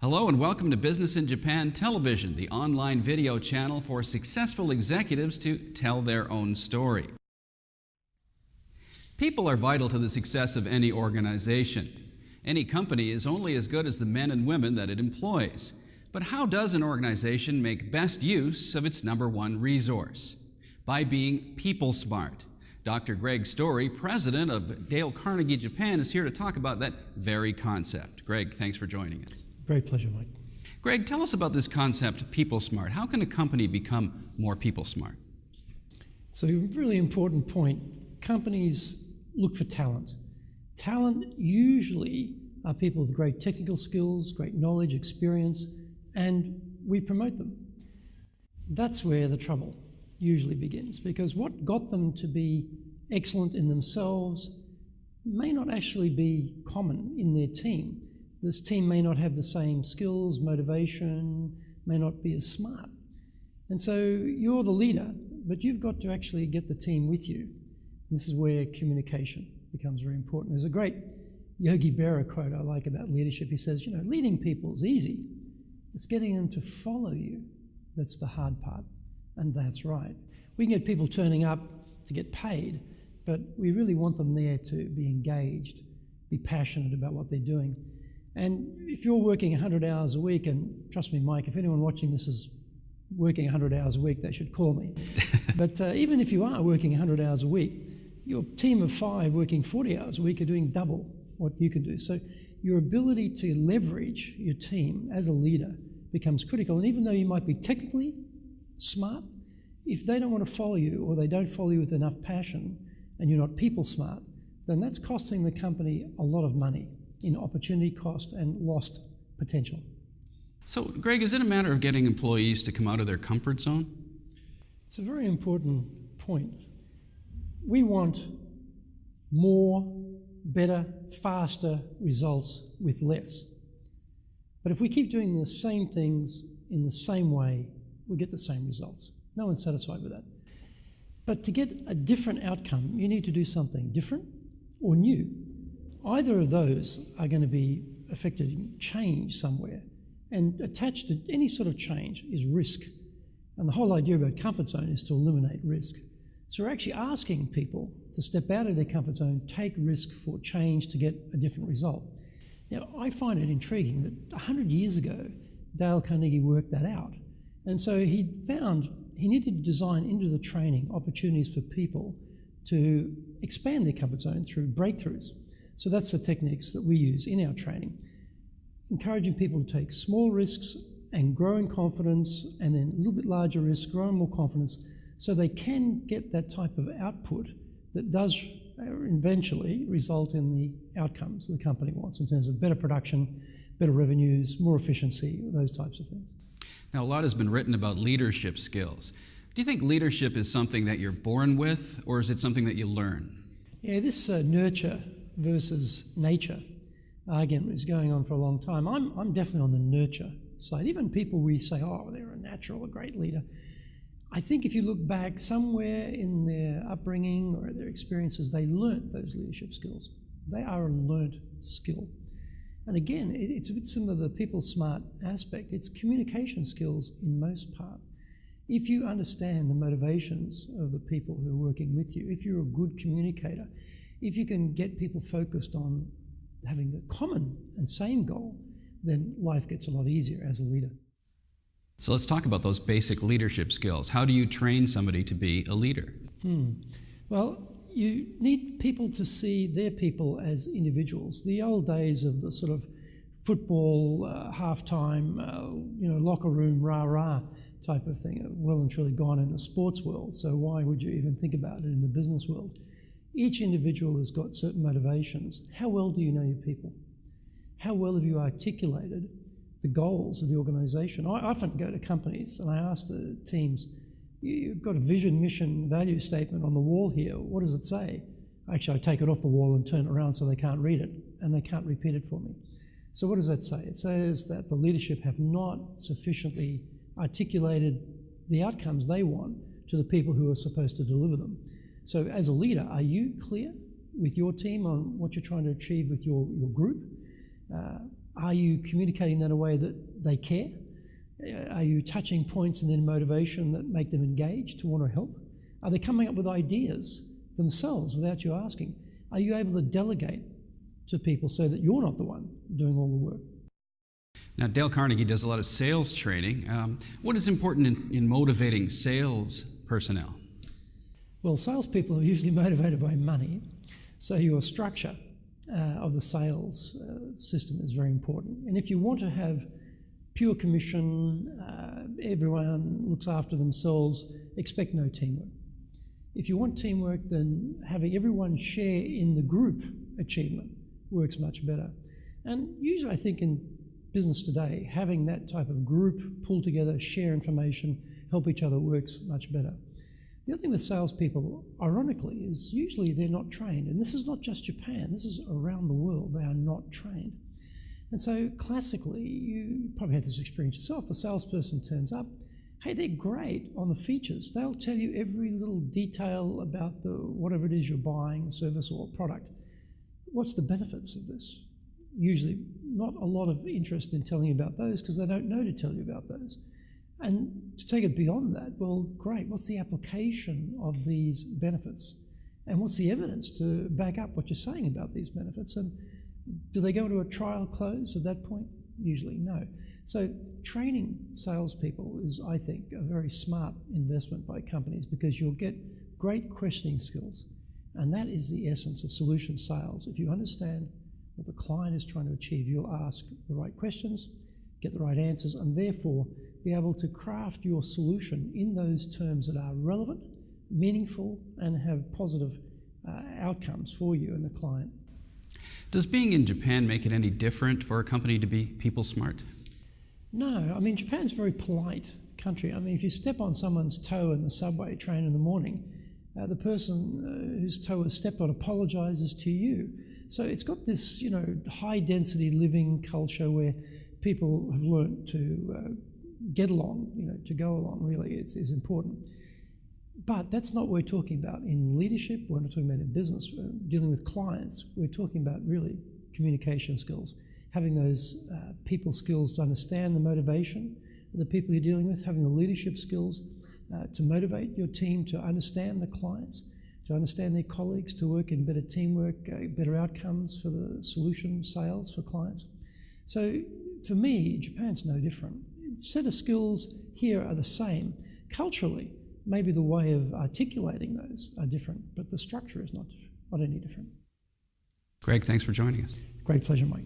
Hello and welcome to Business in Japan Television, the online video channel for successful executives to tell their own story. People are vital to the success of any organization. Any company is only as good as the men and women that it employs. But how does an organization make best use of its number one resource? By being people smart. Dr. Greg Story, president of Dale Carnegie Japan, is here to talk about that very concept. Greg, thanks for joining us. Great pleasure, Mike. Greg, tell us about this concept, people smart. How can a company become more people smart? So a really important point. Companies look for talent. Talent usually are people with great technical skills, great knowledge, experience, and we promote them. That's where the trouble usually begins, because what got them to be excellent in themselves may not actually be common in their team. This team may not have the same skills, motivation, may not be as smart. And so you're the leader, but you've got to actually get the team with you. And this is where communication becomes very important. There's a great Yogi Berra quote I like about leadership. He says, leading people is easy. It's getting them to follow you that's the hard part. And that's right. We can get people turning up to get paid, but we really want them there to be engaged, be passionate about what they're doing. And if you're working 100 hours a week, and trust me, Mike, if anyone watching this is working 100 hours a week, they should call me. But even if you are working 100 hours a week, your team of 5 working 40 hours a week are doing double what you can do. So your ability to leverage your team as a leader becomes critical. And even though you might be technically smart, if they don't want to follow you or they don't follow you with enough passion and you're not people smart, then that's costing the company a lot of money in opportunity cost and lost potential. So, Greg, is it a matter of getting employees to come out of their comfort zone? It's a very important point. We want more, better, faster results with less. But if we keep doing the same things in the same way, we get the same results. No one's satisfied with that. But to get a different outcome, you need to do something different or new. Either of those are going to be affecting change somewhere. And attached to any sort of change is risk. And the whole idea about comfort zone is to eliminate risk. So we're actually asking people to step out of their comfort zone, take risk for change to get a different result. Now, I find it intriguing that 100 years ago, Dale Carnegie worked that out. And so he found he needed to design into the training opportunities for people to expand their comfort zone through breakthroughs. So that's the techniques that we use in our training, encouraging people to take small risks and grow in confidence, and then a little bit larger risks, grow in more confidence, so they can get that type of output that does eventually result in the outcomes the company wants in terms of better production, better revenues, more efficiency, those types of things. Now, a lot has been written about leadership skills. Do you think leadership is something that you're born with, or is it something that you learn? Yeah, this nurture versus nature argument is going on for a long time. I'm definitely on the nurture side. Even people we say, oh, they're a natural, a great leader. I think if you look back somewhere in their upbringing or their experiences, they learnt those leadership skills. They are a learnt skill. And again, it's a bit similar to the people smart aspect. It's communication skills in most part. If you understand the motivations of the people who are working with you, if you're a good communicator, if you can get people focused on having the common and same goal, then life gets a lot easier as a leader. So let's talk about those basic leadership skills. How do you train somebody to be a leader? Well, you need people to see their people as individuals. The old days of the sort of football, halftime, locker room, rah-rah type of thing are well and truly gone in the sports world. So why would you even think about it in the business world? Each individual has got certain motivations. How well do you know your people? How well have you articulated the goals of the organization? I often go to companies and I ask the teams, you've got a vision, mission, value statement on the wall here. What does it say? Actually, I take it off the wall and turn it around so they can't read it, and they can't repeat it for me. So what does that say? It says that the leadership have not sufficiently articulated the outcomes they want to the people who are supposed to deliver them. So as a leader, are you clear with your team on what you're trying to achieve with your group? Are you communicating that in a way that they care? Are you touching points in their motivation that make them engage to want to help? Are they coming up with ideas themselves without you asking? Are you able to delegate to people so that you're not the one doing all the work? Now, Dale Carnegie does a lot of sales training. What is important in motivating sales personnel? Well, salespeople are usually motivated by money, so your structure of the sales system is very important. And if you want to have pure commission, everyone looks after themselves, expect no teamwork. If you want teamwork, then having everyone share in the group achievement works much better. And usually I think in business today, having that type of group pull together, share information, help each other works much better. The other thing with salespeople, ironically, is usually they're not trained. And this is not just Japan, this is around the world. They are not trained. And so classically, you probably had this experience yourself, the salesperson turns up, hey, they're great on the features. They'll tell you every little detail about whatever it is you're buying, service or product. What's the benefits of this? Usually not a lot of interest in telling you about those because they don't know to tell you about those. And to take it beyond that, well, great, what's the application of these benefits? And what's the evidence to back up what you're saying about these benefits? And do they go into a trial close at that point? Usually no. So training salespeople is, I think, a very smart investment by companies because you'll get great questioning skills. And that is the essence of solution sales. If you understand what the client is trying to achieve, you'll ask the right questions, get the right answers, and therefore be able to craft your solution in those terms that are relevant, meaningful, and have positive outcomes for you and the client. Does being in Japan make it any different for a company to be people smart? No, I mean, Japan's a very polite country. I mean, if you step on someone's toe in the subway train in the morning, the person whose toe was stepped on apologizes to you. So it's got this, high-density living culture where people have learnt to get along, to go along, really, is important. But that's not what we're talking about in leadership, we're not talking about in business, we're dealing with clients. We're talking about really communication skills, having those people skills to understand the motivation of the people you're dealing with, having the leadership skills to motivate your team to understand the clients, to understand their colleagues, to work in better teamwork, better outcomes for the solution sales for clients. So for me, Japan's no different. Set of skills here are the same. Culturally, maybe the way of articulating those are different, but the structure is not any different. Greg, thanks for joining us. Great pleasure, Mike.